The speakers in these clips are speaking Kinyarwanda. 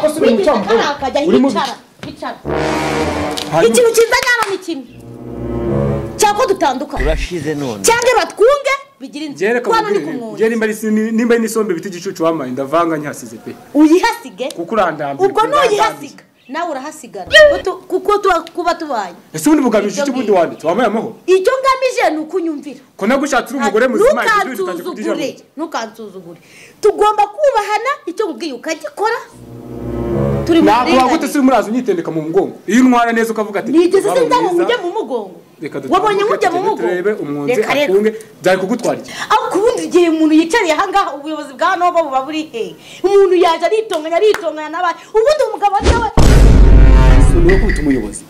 ako se uri mucamu uri mubi ikintu kiza nyama ni kimwe cyako dutandukana urashize none cyangwa batwunge bigira inzira kwana ni kumwunzi nimba n'isombe biti gicucu wamaye ndavanga nyasize pe uyihasige kuko urandambye ubwo nuyihasiga nawe urahasigara kuko kuba tubaye ese ubundi bugamije iki bundi wanditse wamaye amahoro icyo ngamije ni ukunyumvira ko nagushatse uri umugore muzima ntukansuzugure tugomba kubahana icyo nkubwiye ukagikora turi mu ntabwo wagute se murazo unyitendeka mu mugongo iyo untwara neza ukavuga ati nigeze se ndaho ujya mu mugongo wabonye nkujya mu mugongo turebe umwunzi akunge byari kugutwara iki aho kubundi igihe umuntu yicariye aha ngaha ubuyobozi bwa hano buba buri he umuntu yaje aritonganya n'abandi ubundi umugabo nawe niwe kubita umuyobozi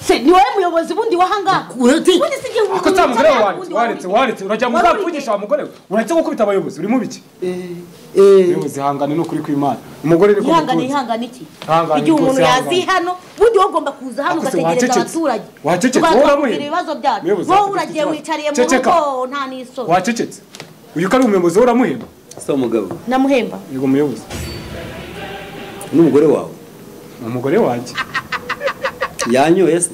se ni wowe muyobozi bundi wahanga ubundi si igihe ako tamugore waretse urajya muzavugisha wa mugore uretse gukubita abayobozi uri mubiki umuyobozi hangane no kuri kw'Imana umugore niko ihangane iki igihe umuntu yazi hano bundi wogomba kuza hano ugategereza abaturage wacecetse uramuhira ibibazo byacu wowe uragiye wicariye mu rugo nta niso wacecetse uyu kari umuyobozi uramuhemba so mugabo namuhemba yego umuyobozi n'umugore wawe umugore wanjye yanyoye se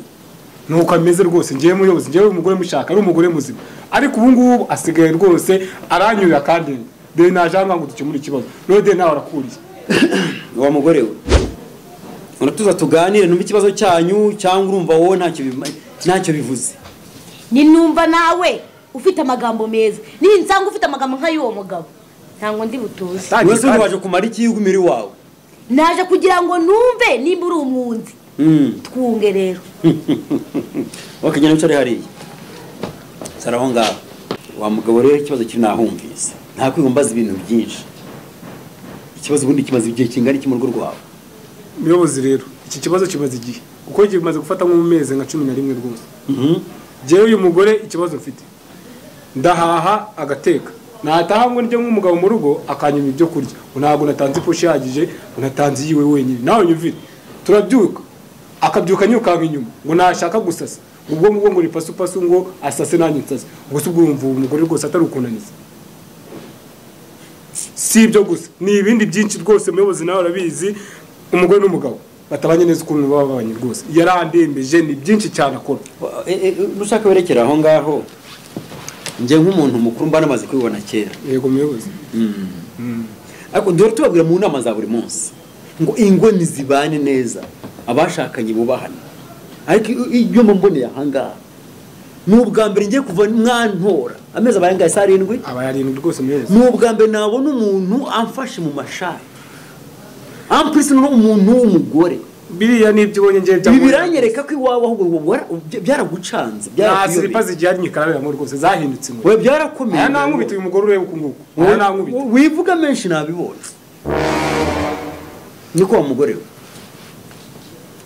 nuko ameze rwose ngiye muyobozi ngiye umugore mushaka ari umugore muzima ariko ubu ngubu asigaye rwose aranyurira kandi de najanga ngo dukemure ikibazo rode nawe arakuriye wa mugore we uratuza tuganire numva ikibazo cyanyu cyangwa urumva wowe ntacyo bivuze ni numva nawe ufite amagambo meza ni nsanga ufite amagambo nk'ay'uwo mugabo ntango ndi butuze wese waje kumara iki yugumiri wawe naje kugira ngo numve nimba uri umwunzi twunge rero wakagenda wicare hariya saraho ngaho wa mugabo rero ikibazo kiri nahumvise nta kwigombaza ibintu byinshi ikibazo ubundi kimaze igihe kingana iki mu rugo rwawe muyobozi rero iki kibazo kimaze igihe kuko kimaze gufata mu mezi nka 11 rwose jewe uyu mugore ikibazo mfite ndahaha agateka nataha ngo njye nk'umugabo mu rugo akanyuma ibyo kurya ntabwo natanze ipushi yagije natanze yiwe wenyine nawe nyumvire turabyuka akabyuka nyukanka inyuma ngo nashaka gusasa ubwo ngo ripasupasu ngo asase nanjye nsase ubwo se ubwo urumva umugore rwose atari ukunaniza si ibyo gusa ni ibindi byinshi rwose muyobozi nawe arabizi umugore n'umugabo batabanye neza ukuntu babanye rwose yarandembeje ni byinshi cyane akora nushaka werekera aho ngaho nje nk'umuntu mukuru mba namaze kwibona kera yego muyobozi ariko dore tubabwira mu nama za buri munsi ngo ingo nizibane neza abashakanye bubahane ariko iyo mboneye aha ngaha n'ubwa mbere ngiye kuva mwantora amezi abayangaye sa 7 abayarindwi rwose muyobozi n'ubwa mbere nabona umuntu amfashe mu mashari amprise n'umuntu w'umugore biriya nibyo ubonye ngiye bya biranyereka ko iwawe ahubwo byaragucanze byarakuyoba zijya nyikara mu rwose zahindutse we byarakomeye aya nankubita uyu mugore urebe kunguko aya nankubita wivuga menshi nabibonye niko wa mugore we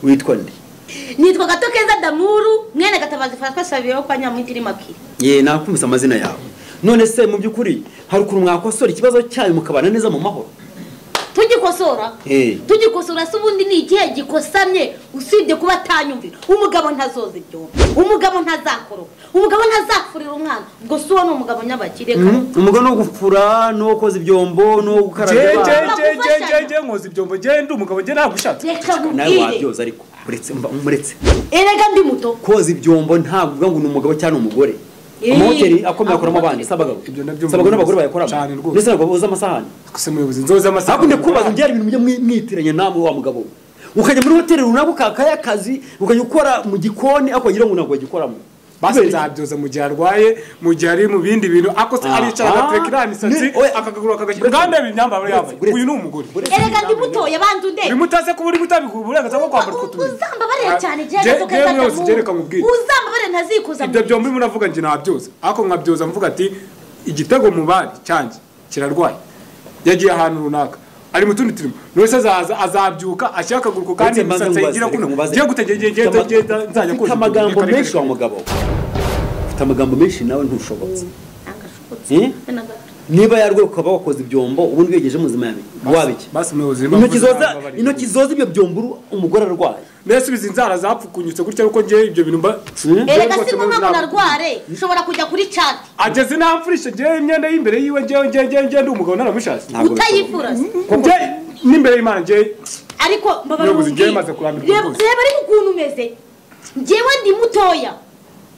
witwa nde nitwa Gato Keza Damuru mwene Gatabazi Fatwa Sabiyo kwa Nyamwitiri Maki nakumisa amazina yawe none se mu byukuri hari ukuntu mwakosora ikibazo cyayo mukabana neza mu mahoro tugikosora se ubundi ni igihe gikosamye usibye kuba atanyumvira umugabo ntazoza ibyo umugabo ntazakoro umugabo ntazafurira umwana ubwo si uwo ni umugabo nyabakire umugabo no gufura no koza ibyombo no gukaraba je nkoza ibyombo genda umugabo je nagushatse nawe wabyoza ariko muretse erega ndi muto koza ibyombo ntabwo ngo ni umugabo cyane umugore amahoteli akomeye akoramo abandi sabagabo n'abagore bayakoramo ndetse ntabwo boza amasahani kuse muyobozi nzoza amasahani hakunde kubaza byari ibintu byo mwitiranye namwe wa mugabo ukajya muri hoteli runaka ukakaya akazi ukajya ukora mu gikoni akagira ngo ntabwo agikoramo basi nzabyoza mu gihe arwaye mu gihe ari mu bindi bintu ako se aricara agatekera imisatsi akagagura akagashyira ngande imyambaro yabaye uyu ni umugore erega ndi mutoya bandu nde uri mutaze kuba uri mutabikura uburenganzira bwo kwambara utwo tuntu uzambabare cyane uzambabare ntazikuza ibyo byombi munavuga nje nabyoza ako nkabyoza mvuga ati igitego mu bari cyanjye kirarwaye yagiye ahantu runaka ari mutundi turimo nose azabyuka ashaka guruko kandi imisatsi yigira kuno giye gutegegeye nzajya ko amagambo menshi wa mugabo ufite amagambo menshi nawe ntushobotse niba yarwe ukaba wakoze ibyombo ubundi wegeje muzima yawe wabiki basi muyobozi intoki zoza ibyo byombo umugore arwaye mbese bizinzara zapfukunyutse gutya uko ngiye ibyo bintu mba erega si ngombwa ngo narware ushobora kujya kuri chat ageze namfurishe ngiye imyenda y'imbere yiwe ngiye ndi umugabo naramushatse utayifura n'imbere y'Imana ngiye ariko Umuyobozi njyewe maze kurambirwa rwose. reba ariko ukuntu umeze njyewe ndi mutoya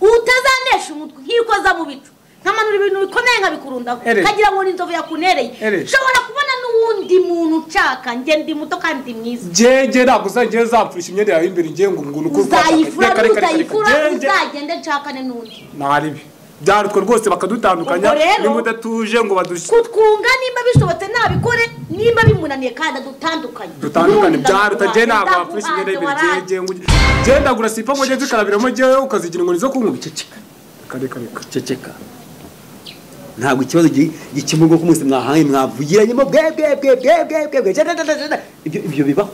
utazanesha umutwe nk'ikoza mu bicu nkamanura ibintu bikomeye nkabikurundaho kagira ngo ni inzovu yakunereye nshobora kubona n'uwundi muntu nshaka njye ndi muto kandi ndi mwiza jeje ntabwo uzajya zapfurisha imyenda yawe imbere ngiye ngo uko uzayifura uzagende nshakane n'undi ntaribi byarutwe rwose bakadutandukanya nimba udatuje ngo badushe kutwunga nimba bishobotse nabikore nimba bimunaniye kandi dutandukanye byaruta je ntabwo bapfurisha imyenda imbere jeje ngo genda gura sipa ngo je zikarabiramo jewe ukazigira ngo nizo kunywa ceceka kare ceceka ntabwo ikibazo gikemurwa ko mwese mwahaye mwavugiranyemo ibyo bibaho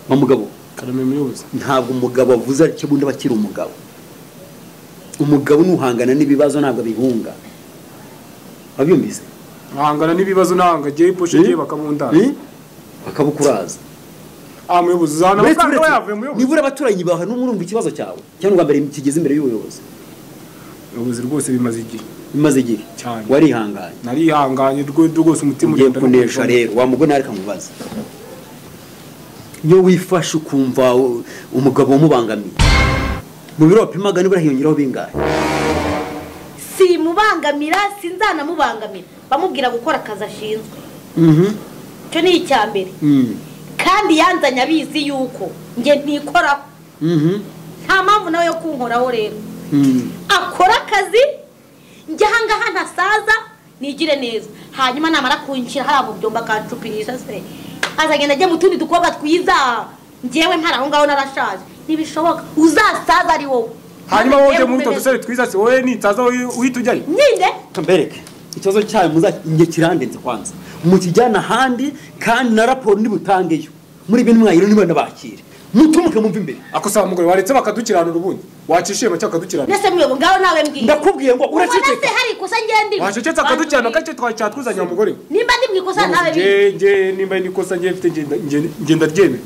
mugabo karame muyobozi ntabwo umugabo avuze cyo bundi bakiri umugabo nuhangana n'ibibazo ntabwo bihunga abyumvise ahangana n'ibibazo nanga je iposhe je bakamundana bakabukuraza muyobozi zana amafaranga yavuye muyobozi nibura abaturanyi baha n'umurumva ikibazo cyawe cyangwa mbere kigeze imbere y'ubuyobozi ubuyobozi rwose bimaze igihe cyane warihanganye narihanganye rwose umutima ugenda kunesha rero wa mugore nareka mubaza iyo wifashe ukumva umugabo wamubangamiye mu biro wapimaga nibura hiyongeraho bingahe si mubangamira sinzanamubangamira bamubwira gukora akazi ashinzwe cyo ni icya mbere kandi yanzanye abizi yuko njye ntikoraho nta mpamvu nawe yo kunkoraho rero akora akazi njye ahangaha ntasaza nigire neza hanyuma namara kunshyira hariya mu byomba akancupirisha se azagenda ajya mu tundi dukobwa twiza njyewe mpari aho ngaho narashaje ntibishoboka uzasaza ari wowe hanyuma wowe uje muri utwo dusore twiza se wowe nitaza uhita ujyayo ninde mbereke ikibazo cyayo njye kirandenze kwanza mukijyana ahandi kandi na raporo nibutangeyo muri ibintu mwayiro niba nabakire mutumuke mumva imbere akosaba mugore waretse bakadukiranura ubundi wacishiye make akadukirana nese muyobo ngaho nawe mbwiye ndakubwiye ngo uraceceka nese hari ikosa ngendi wacecetse akadukirana kake twatwuzanya umugore nimba ndi mwikosa nawe mbwiye nimba ndi kosa ngiye mfite ngenda ryeme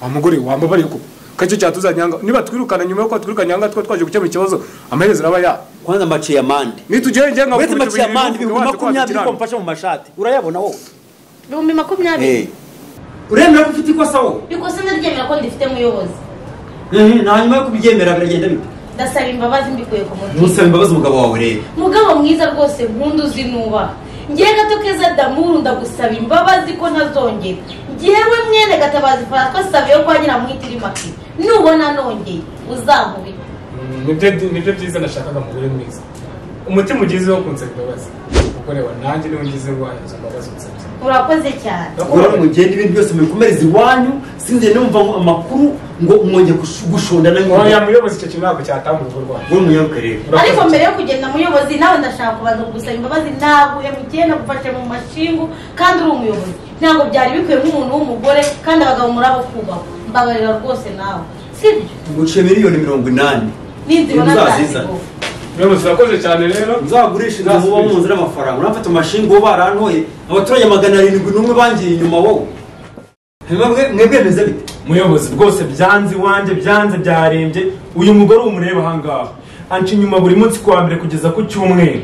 amugore wambabariye ko kacyo cyatuzanyanga niba twirukana nyuma yo twirukana nyanga twaje gukemura ikibazo amaherezo raba ya kwanza maci ya mande nitugeye ngenga wese maci ya mande 2020 ko mfasha mu mashati urayabona wowe 2020 uremera ko ufite ikosa wowe ikosa ndaryemera ko ndifite muyobozi hanyuma yo kubyemera biragenda bite ndasaba imbabazi mbikuye ku mutima musaba imbabazi umugabo wawe rero mugabo mwiza rwose mpundu zinuba ngiye gato keza damuru ndagusaba imbabazi ko ntazongera ngiyewe mwene gatabazi fara twasabiye ko nyina mwitiri maki nubona nongeye uzankube nibyo byiza nashakaga mugore mwiza umutima ugize wo kunsaba imbabazi kuko reba nanjye niwe ngize ngo ayo mbabazi unsabye urakoze cyane urabona mugende ibintu byose mubikomereza iwanyu sinze numva amakuru ngo umwonge gushonda na ngo ya muyobozi icyo kintu ntabwo cyatanga urugo rwawe ngo munyaruke rero ariko mbere yo kugenda muyobozi nawe ndashaka kubanza kugusaba imbabazi naguhemukiye nagufashe mu mashingu kandi uri umuyobozi ntabwo byari bikwiye nk'umuntu w'umugore kandi abagabo murabo kubaho mbabarira rwose nawe sibyo nguciye miliyoni 80 n'inzibona zazizana muyobozi urakoze cyane rero uzagurisha inzu muba mu nzira amafaranga urafata amashinga uwo barantoye abaturage 700 bangiye inyuma wowe mwebwe meze bite muyobozi rwose byanze iwanjye byanze byarembye uyu mugore umureba ahangaha anca inyuma buri munsi kuwa mbere kugeza ku cyumweru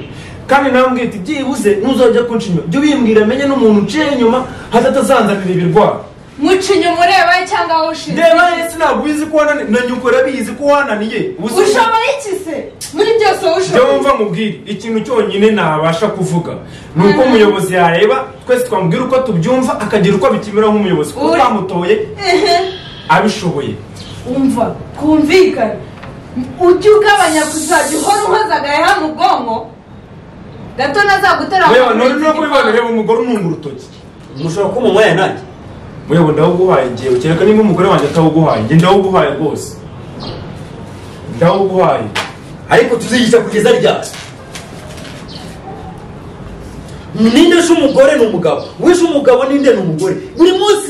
kandi nawe mbwira ati byibuze ntuzajya kunca inyuma jya ubimbwira amenye n'umuntu uciye inyuma hatatazanzanira ibirwara muca inyuma ureba cyangwa wowe ushinzwe reba ese ntabwo ubizi ko wananiye na nyuko urabizi ko wananiye ushoboye iki se muri byose wowe ushoboye jya wumva mubwire ikintu cyonyine ntabasha kuvuga ni uko umuyobozi yareba twese twamubwira uko tubyumva akagira uko abikemura nk'umuyobozi kuko twamutoye abishoboye umva kumvikana ujye ugabanya kuzajya uhora uhoza agaheha mu bwonko gato nazagutera no kubibona reba umugore ununga urutoki mushobora kuba umwanya nanjye muyobo ndawuguhaye igihe ukereka niba umugore wanjye atawuguhaye njye ndawuguhaye rwose ndawuguhaye ariko tuzigisha kugeza ryari ninde wishe umugore ni umugabo wishe umugabo ninde ni umugore buri munsi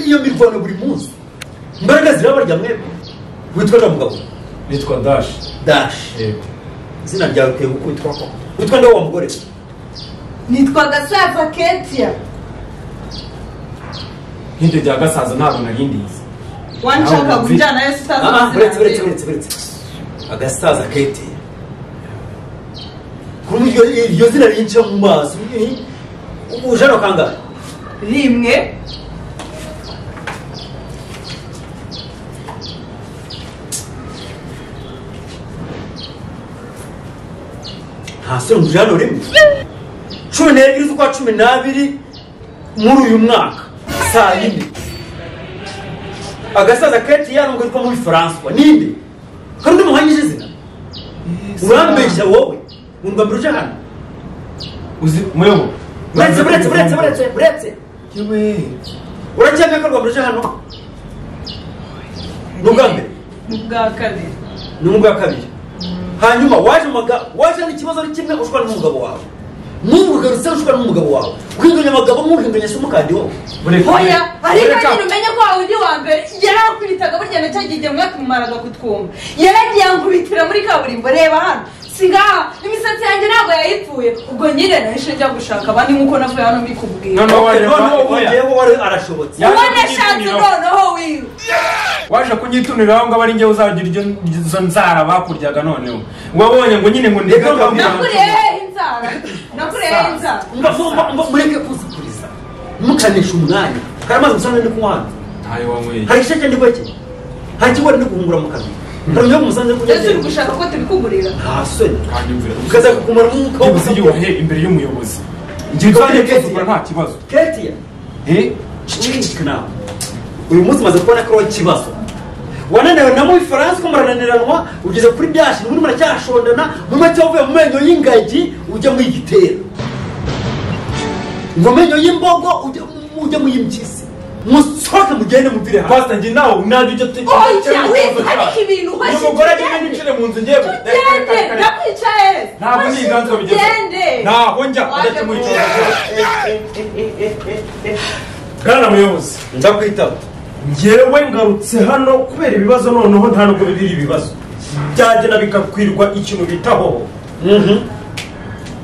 iyo mirwano buri munsi imbaraga zirabarya mwebwe witwa mugabo nitwa dashi yego izina ryawe ukwiye gukubitwa ko witwa nde wa mugore nitwa gasaza ketia nk'ibyo bya gasaza ntabwo narindizi wanshaka kujyana yo sitaza uretse agasaza ketia kuri iryo zina rinca mu maso ujana kangahe rimwe nta soni uje hano rimwe 12 z'ukwa 12 muri uyu mwaka saa 4 agasaza keti yarungo yitwa muri François ninde kandi umuhanyije izina urambeshya wowe ungambira uje hano uzi muyobo buretse yewe uracyamye ko rwambira uje hano nugambe n'ubwa kabiri hanyuma waje n'ikibazo ari kimwe ushobora n'umugabo wawe n'umugarutse ushobora n'umugabo wawe kwinganya abagabo muhinganya se umukandi wowe oya ariko nyine umenye ko wawe uri wa mbere yarakwitaga burya nacyagiye mwaka mumaraga kutwumva yaragiye ankubitira muri kaburimbo reba hano singaha imisatsi yanjye ntabwo yayipfuye ubwo nyine nahishe njya gushaka abandi nk'uko navuye hano mbikubwira noneho wari arashobotse ubona ashatse noneho wiwe waje kunyituniraho ngo abari njye uzagira izo nzara bakuryaga noneho wabonye ngo nyine ngo ndeka nakurehe inzara mureke kuzikuriza mukanisha umwanya hari amazi musanzwe ndi kunywa ntayo wanyweye hari isheke ndi bake hari ikigori ndi guhungura mu kabiri hari ibyo musanzwe kunywa ese uri gushaka ko tubikugurira nta soni kanyumvira ukaza kukumara umwuka wo gusigiye imbere y'umuyobozi ngiye twajye kuzugura nta kibazo Ketia nawe uyu munsi maze kubona ko ari ikibazo wananiwe na muri France ko murananiranwa ugeze kuri byashi muri muracyashondana muri make wavuye mu menyo y'ingagi ujya mu igitero ngo menyo y'imbogo ujya mu y'impyisi musohoke mugende muvire hano pastor njye nawe naje ujya oya wifandika ibintu uyu mugore agenda nicire mu nzu ngiye ndakwicaye ntabwo ni inganzo bigeze ntaho njya adate muri cyo Bwana muyobozi ndakwitaba ngewe ngarutse hano kubera ibibazo noneho nta nubwo biri ibibazo byagenda bikakwirwa ikintu bitaho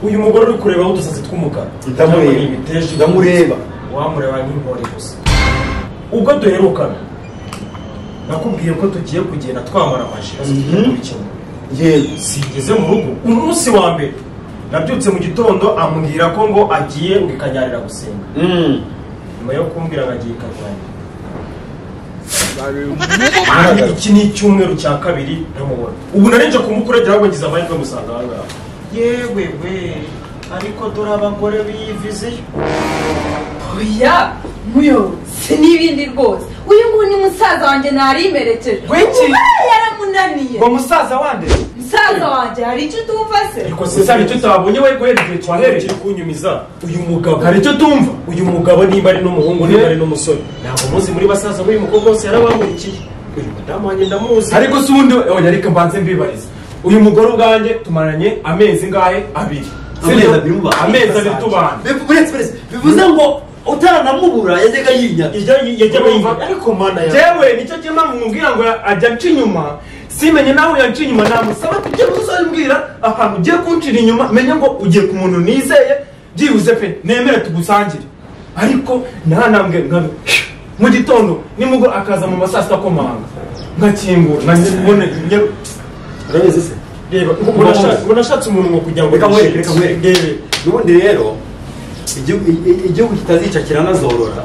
uyu mugore uri kureba aho udusatsi tw'umukara ndamureba wamureba nk'inkore gusa ubwo duherukana nakubwiye ko tugiye kugenda twamara amashizo yego sigeze mu rugo umunsi wa mbere nabyutse mu gitondo ambwira ko ngo agiye ngo ikanyarira gusenga nyuma yo kumbwira ngo agiye ikanyarira iki ni icyumweru cya kabiri ntamubona ubu narenje kumukuragera ahubwo ngize amahirwe musanga aha ngaha yewe we ariko dore abagore biyivizeyo oya muyobozi n'ibindi rwose uyu nguyu ni musaza wanjye narimerekeje yaramunaniye ngo musaza wande musaza wanjye hari icyo utumva se ariko se hari icyo utabonye we guhera igihe twahereye kunyumiza uyu mugabo hari icyo tumva uyu mugabo nimba ari n'umuhungu nimba ari n'umusore ntabwo muzi muri basaza b'uyu mukobwa wose yarabamurikiye uyu mudamu wanjye ndamuzi ariko se ubundi oya ariko mbanze mbibariza uyu mugore ubwanjye tumaranye amezi ngahe 2 amezi 2 tubana bivuze ngo utaranamubura yajyaga yinyaka yajyaga yinyaka ariko mana ya jewe nicyo cyema mumubwira ngo ajya nca inyuma simenye nawe yanca inyuma namusaba tujye muzombwira ahantu ugiye kuncira inyuma menye ngo ugiye ku muntu nizeye byibuze pe nemere tugusangire ariko ntanambwe nkabe mu gitondo nimugoro akaza mu masasa akomanga nkakingura nkabone urabeze se reba unashatse umuntu ngo kugira ngo reka mwere n'ubundi rero igihugu kitazica kiranazorora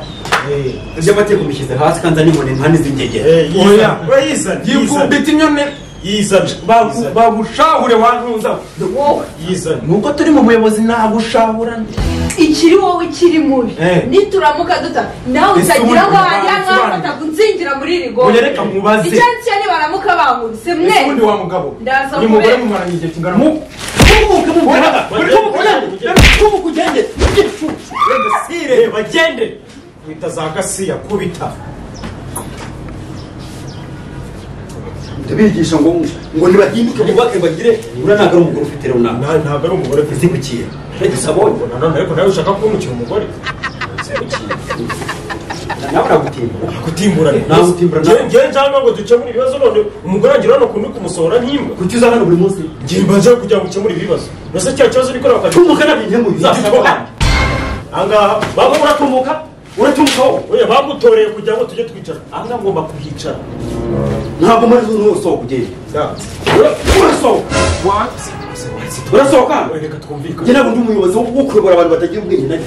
iby'amategeko bishyize hasi kandi n'inkoni mpande z'ingegera oya yikubita inyoni yizana bagushahure wantuza yizana nuko turi mu buyobozi ntagushahura ikiri wowe ikiri mubi nituramuka duta nawe utagira ngo hajya nkafata kunzingira muri iri gombe reka mubaze icyansi cyane baramuka bankubise mwe ubundi wa mugabo ni mugore mumaranye igihe kingana kugende sire bagende wita za gasiya kubita ndabigisha ngo nibahinduke bubake bagire ura ntabwo ari umugore ufite runaka ntabwo ari umugore ufite kukiye sabonye nanone ariko nawe ushaka kumukira umugore nawe nagutimbura ngewe njyana ngo dukemure ibibazo none umugore wanjye urabona ukuntu uri kumusohora nk'imbwa kuki uza hano buri munsi ngiye mbaje kugira ngo ukemure ibibazo nose cya kibazo urikora tumuka nabintu ahangaha baba uratumuka wowe bagutoreye kugira ngo tujye twicara ahangaha ngomba kuhicara ntabwo muri usohoka ugenda urasohoka reka twumvikane njye ntabwo ndi umuyobozi wo kuyobora abantu batagira ubwenge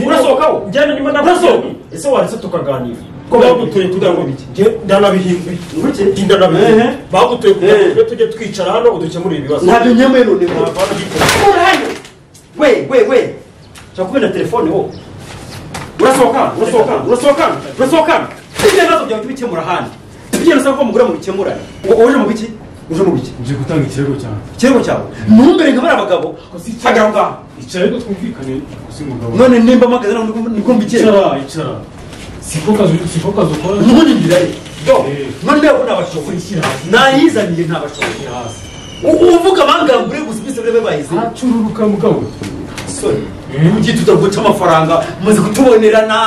urasohoka njyana nyuma ese waretse tukaganira ko bagutuye kugira ngo biki ndanabihinduye ubuke ndanabihinduye bagutuye kugira ngo tujye twicara hano udukemure ibibazo ntabyo nyemeye none we cyakubena telefone wo urasohoka ibibazo byawe tubikemura handi tugenda sako mugura mu bikemurane uje mu biki nje gutanga ikirego cyawe ntumbere nka bari abagabo hagara ngaho icara ariko twumvikane usimugabo none nimba magaze naho niko mbikera icara siko kazi ukora none ndirare none ndabona n'abashoboye nayizaniye ntabashoboye hasi uvuga bangambure gusa bise bebe bayize acururuka mugabo sorry mugiye tutaguca amafaranga muze kutubonerana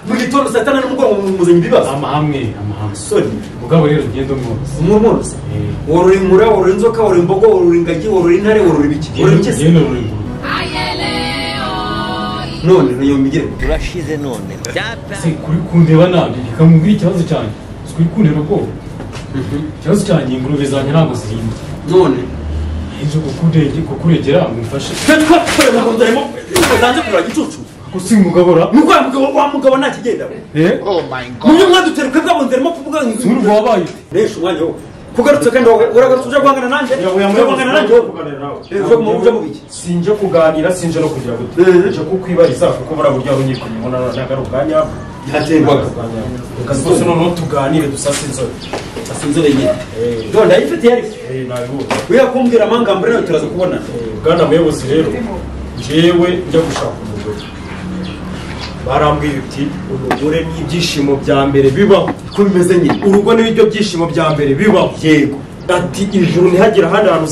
mu gitondo saa 5 n'umugoroba muzanye ibibazo amahame sorry mugabo rero ugenda umworozi worora inkura worora inzoka worora imbogo worora ingagi worora intare worora ibiki worora ikese none niyo migire turashize none si kuri kundeba nabi bikamubwira ikibazo cyane kuri kundeba ko ikibazo cyanjye ingurube zanjye ntabwo zirinda none inzo kukuregera ngumfashe twakora ngo ndarimo zanze kurira gicucu kusi mugabora wa mugabo nta kigenda oh my god mu mwaduteruke bwabo ndarimo kuvuga nk'uru wabaye resho umwanya wo kugarutse kandi uragarutse uje guhangana nanjye guhangana nanjye ejo mu buje mubiki sinje kuganira sinje no kugira gute nje kukwibariza kuko buraburyo runyiko nyibona nagarukanya yaterwa kazose no tuganire dusase inzobe asinzore nyine donda ifite yari nabo wiya kumbwira amangambure nawe turaza kubona bwana muyobozi rero jewe njya gushaka umugore barambwiye uti umugore n'ibyishimo bya mbere bibaho ko bimeze nyine urugo n'ibyo byishimo bya mbere bibaho yego ati ijuru ntihagira ahandi hantu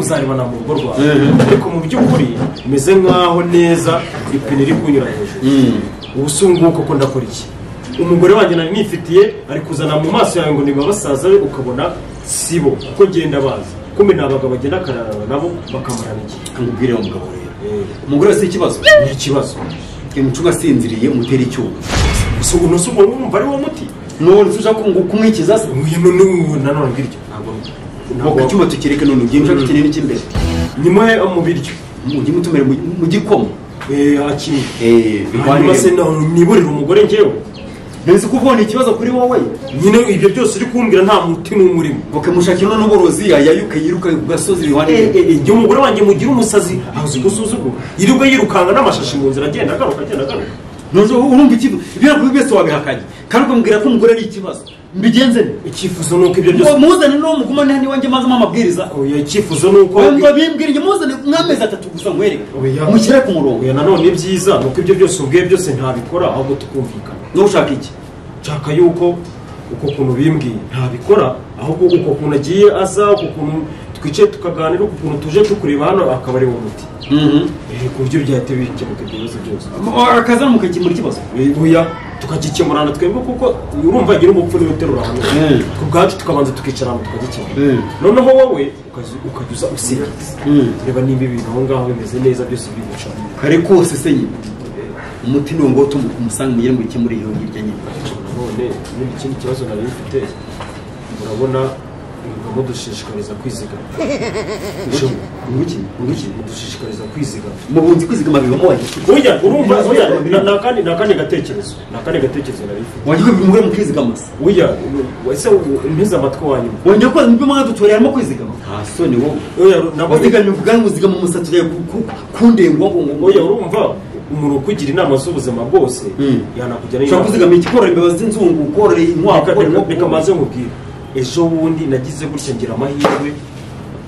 uzaribona mu rugo rwawe ariko mu by'ukuri bimeze nk'aho neza ipine iri kunyura hejuru ubusunguko ko ndakora iki umugore wanjye nari nifitiye ari kuzana mu maso yawe ngo niba basaza be ukabona sibo kuko ngenda bazi kumbe n'abagabo bagenda akararana nabo bakamarana iki nkubwire umugabo rero umugore si ikibazo ni ikibazo umucunga asinziriye umutera icyuma usugo wumva ari wo muti none tuja kumwikiza se nanone ngiryo ntabwo icyuma tukireke none ugiye ushaka ikinini cy'imbere nyuma mu biryo ujye mutumere mu gikoma akini hanyuma se niburira umugore njyewe nzi kubona ikibazo kuri wowe nyine ibyo byose uri kumbwira nta muti n'umurimo mushakira n'uborozi yayuka yiruka ku gasozi bihwane igihe umugore wanjye mugira umusazi azi gusuzugura yiruka yirukanga n'amashashi mu nzira agenda agaruka none urumva ikibazo ibyo kuri bese wabihakanye kandi ukamubwira ko umugore ari ikibazo mbigenze icyifuzo nuko ibyo byose muzane no mugumane hano iwanjye mazamo amabwiriza oya icyifuzo nuko bimbwira muzane nk'amezi 3 gusa nkwereke mushyire ku murongo oya nanone byiza nuko ibyo byose ubwiye byose ntabikora ahubwo tukumvikana no ushaka iki nshaka yuko uko kuntu bimbwiye ntabikora ahubwo uko kuntu agiye aza uko kuntu twicaye tukaganira uko kuntu tuje tukureba hano akaba ari wo muti ku buryo byahita bikemuka ibyo bibazo byose akaza mukakemura ikibazo oya tukagikemurana twebwe kuko urumva agira umupfu niwe uterura hano ku bwacu tukabanza tukicarana tukagikemura noneho wowe ukajya usiga reba nimba ibintu aho ngaho bimeze neza byose biri gucana kare kose se nyine umuti ni ngo tumusanga mugire ngo ikemure iyo hirya nyine none n'ikindi kibazo nari mfite urabona ngo dushishikariza kwizigama nguki dushishikariza kwizigama mubunzi kwizigama bibamo waje oya urumva oya nakandi gatekerezo nari mfite waje kwibimure mukizigama se oya wese umpiza amatwi wanyuma wonye ko nibyo mwadutorera arimo kwizigama nta soni wowe oya nabo zigamye kuvuga ngo uzigama umusatsi yawe kundengwa ngo oya urumva umuntu kugira inama z'ubuzima bwose yanakujyana inama kuzigama ikikora imbabazi z'inzungu ukorora inkwavu reka maze nkubwire ejo bundi nagize gutya ngira amahirwe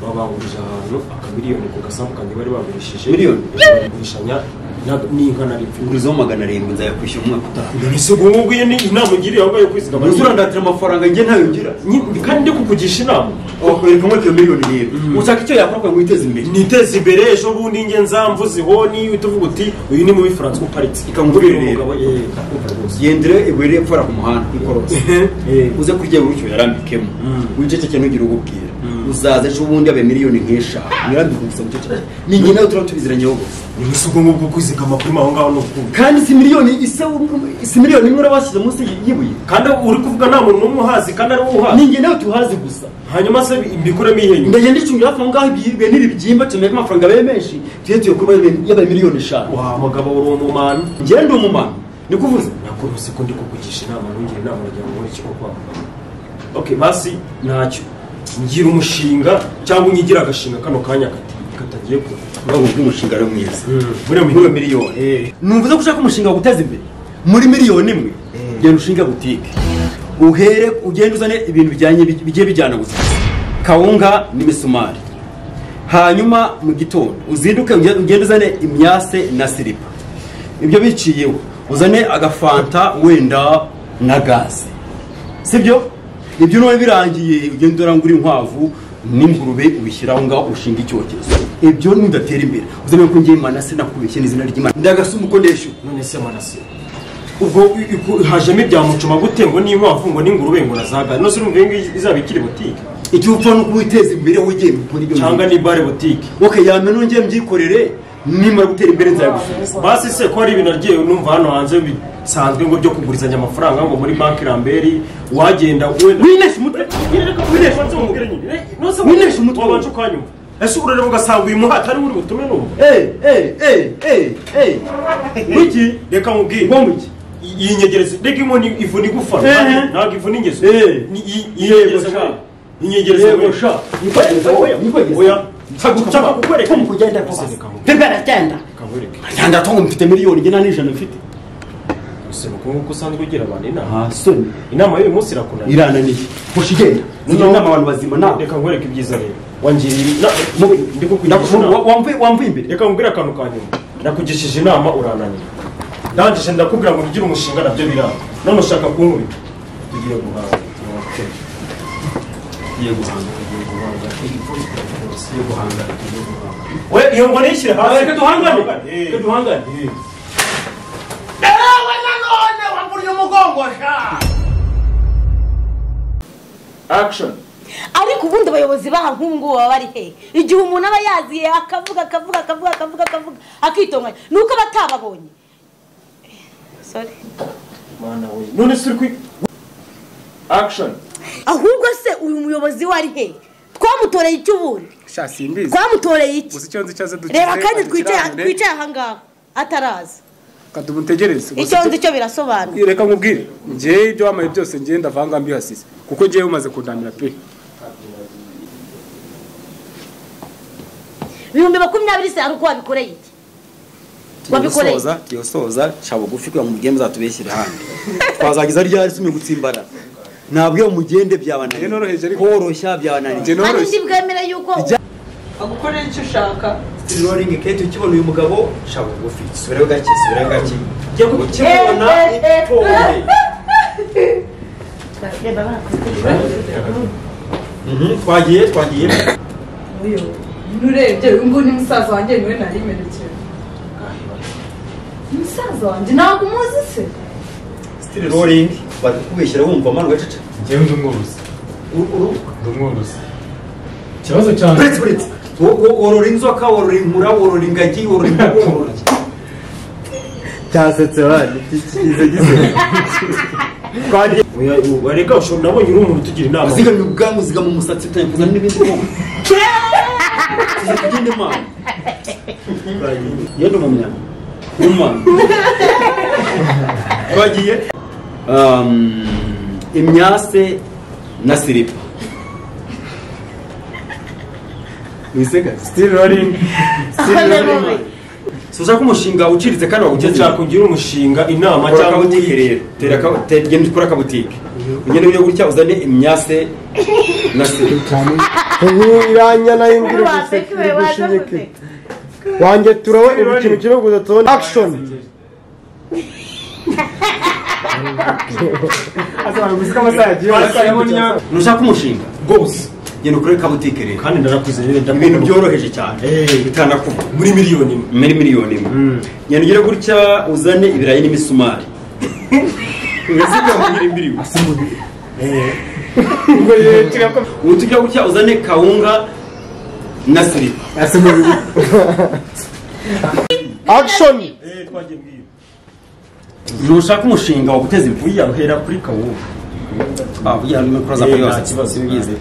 babangurije ahantu akamiliyoni ku gasambu kanjye bari bagurishije miliyoni bagurishanya n'inka nari ngurizo 700 nzayakwishyura umwaka utaha mbese ubwo ni inama ngiriye aho ngayo kwizigama uzurandatira amafaranga njye ntayo ngira kandi ndi kukugisha inama wakwereka muri iyo miliyoni rero ushaka icyo yakora ngo witeze imbere niteze imbere ejo bundi nge nzamvuze ihoni utuvuga uti uyu ni muri France ko Paris ikangurira umugabo yendere ibere pfara ku muhanda ikoroze uze kurya urucyo yarambikemo wiceceke nugira ububwira uzaza ejo bundi abe miliyoni nk'esha nirambika gusa muceceke ni njye nawe turabiziranye wowe ni musugo ngubwo kwizigama kuri maho ngaho no kandi si miliyoni si miliyoni imwe urabashyize munsi yibuye kandi uri kuvuga nta muntu n'umwe uhazi kandi ari wowe uhazi ni njye nawe tuhazi gusa hanyuma se mbikuremo ihenyu ndagenda icungira hafi aho ngaho ibibe n'ibibyimba tumeke amafaranga abe menshi tuye kuba y'aba miliyoni 5 wa mugabo uri umumani njye ndi umumani ni kuvuze nakuruse ko ndi kukugisha inama ntugire inama urajya mu iki koko okay basi ntacyo ngira umushinga cyangwa unyigira agashinga kano kanya katagiye ku ngo umushinga ari mwiza muri miliyoni numvuze ko ushaka umushinga wo guteza imbere muri miliyoni imwe genda ushinga butike uhere ugenda uzane ibintu bigiye bijyana gusa kawunga n'imisumari hanyuma mu gitondo uzinduke ugenda uzane imyase na silipa ibyo biciyeho uzane agafanta wenda na gaze sibyo ibyo none birangiye ugenda urangura inkwavu n'ingurube ubishyiraho ngaho ushinga icyokezo ibyo nudatera imbere uzamenye ko ngiye manase nakubeshye n'izina ry'Imana ndagasuma uko ndeshu none se manase ubwo hajemo ibyamucuma gute ngo n'inkwavu ngo n'ingurube ngo nazaga no se urumva izaba ikiri butike icyo upfa no kubiteza imbere wogiye gukora ibyo cyangwa ni bare butike okay yameno ngiye mbyikorere nimara gutera imbere nzagusubiza basi se ko ari ibintu agiye numva hano hanze bisanzwe ngo byo kugurizanya amafaranga ngo muri banki Lambert wagenda winesha umutwe winesha umutwe wabanje ukanyumva ese urareba ugasanga uyu muhata ari uri butume numva wiki reka mubwire ngo wiki yinyegereze reka imoni ifu ni gufa ntabwo ifu n'ingeso yinyegereze yinyegereze yego sha oya nshaka kukwereka ko kugenda kose pembera genda yanda tongo mfite miliyoni gena n'ijana mfite useruko nkuko usanzwe ugira abantu inama soni inama y'uyu munsi irakunaniye irananiye mushigenda niyo nama abantu bazima na reka nkwereke ibyiza rero wangirira ndi kukugisha wamvuye imbere reka nkubwire akantu ka nyuma nakugishije inama urananiye ndangije ndakubwira ngo ugire umushinga nabyo biranga none ushaka kunkubita tugiye guhanga we iyo ngo nishyire hasi reka duhangane ewe nanone waguriye umugongo sha action ariko ubundi abayobozi baha nk'ubu ngubu baba bari hehe igihe umuntu aba yaziye akavuga akitonganya ni uko batababonye sorry mana we none se uri action ahubwo se uyu muyobozi wari hehe twamutoreye icyo ubundi sha simbizi twamutoreye iki gusa icyo nzi cyaze dukize reba kandi twicaye aha ngaha ataraza kadumutegereze icyo nzi cyo birasobanura reka nkubwire njye ibyo wamaye byose njye ndavanga mbihasize kuko njye umaze kundamira pe 2020 se ari uko wabikoreye iki wabikoreye yosoza chabo gufikira mu game zatubeshyire handi twazagiza ryari sumye gutsimbara nabwo mugende byabananiye noroheje ariko horoshya byabananiye kandi ndibwemera yuko agukorera icyo ushaka rolling kete ukibona uyu mugabo chabo gufi subira gake je kukibona ipone twagiye uyu nurebye ngo ni musaza wanjye niwe narimerekeye musaza wanjye ntabwo umuzi se still rolling bakubeshyira wumva manu gacaca njyewe ndumwuruzi ikibazo cyane Brits worora inzoka worora inkura worora ingagi worora inkoko cyasetse bandi kize kandi wareka ushobora nabonye uri umuntu tugira inama uzigamye ubwangu uzigama umusatsi utayikuzana n'ibindi ko kigende mana yendo mumya bagiye imyase na silipa wisega still rolling suza ko umushinga uciritse kandi wagugeze nshaka kugira umushinga inama cyangwa butike rero genda ukora ka butike ugende ujye gutya uzane imyase na silipa iranya nayo ngira gushimike wanjye turawe ikintu kiri kudatona action nushaka umushinga rwose genda ukore ka butike rero kandi ndarakwizeye ibintu byoroheje cyane bitanakuba muri miliyoni imwe genda ugire gutya uzane ibirayi n'imisumari ugasigara imbiri utujya gutya uzane kawunga na silipa action twagiye bwiyo nushaka umushinga wo guteza imbere uyahera kuri kawunga bujya mikoro za nta kibazo bigize